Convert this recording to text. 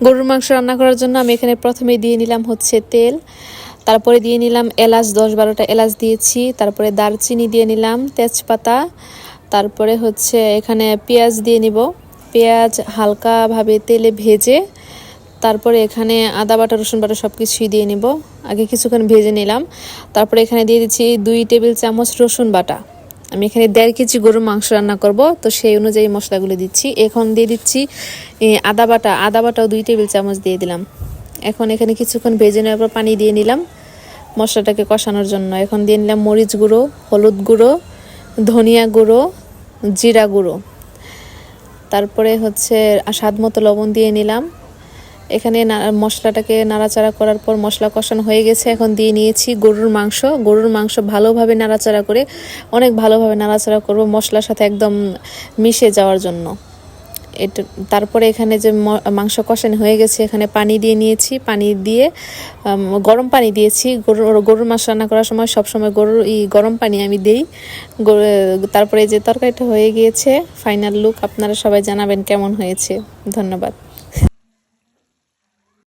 গরুর মাংস রান্না করার জন্য আমি এখানে প্রথমে দিয়ে নিলাম হচ্ছে তেল, তারপরে দিয়ে নিলাম এলাচ, 10-12টা এলাচ দিয়েছি, তারপরে দারচিনি দিয়ে নিলাম, তেজপাতা, তারপরে হচ্ছে এখানে পেঁয়াজ দিয়ে নিব। পেঁয়াজ হালকাভাবে তেলে ভেজে তারপরে এখানে আদা বাটা, রসুন বাটা সব কিছুই দিয়ে নিব। আগে কিছুক্ষণ ভেজে নিলাম, তারপরে এখানে দিয়ে দিচ্ছি 2 টেবিল চামচ রসুন বাটা। আমি এখানে 1.5 কেজি গরুর মাংস রান্না করব, তো সেই অনুযায়ী মশলাগুলো দিচ্ছি। এখন দিয়ে দিচ্ছি আদা বাটাও 2 টেবিল চামচ দিয়ে দিলাম। এখন এখানে কিছুক্ষণ ভেজে নেওয়ার পর পানি দিয়ে নিলাম মশলাটাকে কষানোর জন্য। এখন দিয়ে নিলাম মরিচ গুঁড়ো, হলুদ গুঁড়ো, ধনিয়া গুঁড়ো, জিরা গুঁড়ো, তারপরে হচ্ছে স্বাদ মতো লবণ দিয়ে নিলাম। এখানে মশলাটাকে নাড়াচাড়া করার পর মশলা কষানো হয়ে গেছে। এখন দিয়ে নিয়েছি গরুর মাংস ভালোভাবে নাড়াচাড়া করে, অনেক ভালোভাবে নাড়াচাড়া করব মশলার সাথে একদম মিশে যাওয়ার জন্য। এটা তারপরে এখানে যে মাংস কষানো হয়ে গেছে, এখানে পানি দিয়ে নিয়েছি। পানি দিয়ে গরম পানি দিয়েছি। গরুর মাংস রান্না করার সময় সবসময় গরম পানি আমি দিই। তারপরে যে তরকারিটা হয়ে গিয়েছে, ফাইনাল লুক আপনারা সবাই জানাবেন কেমন হয়েছে। ধন্যবাদ।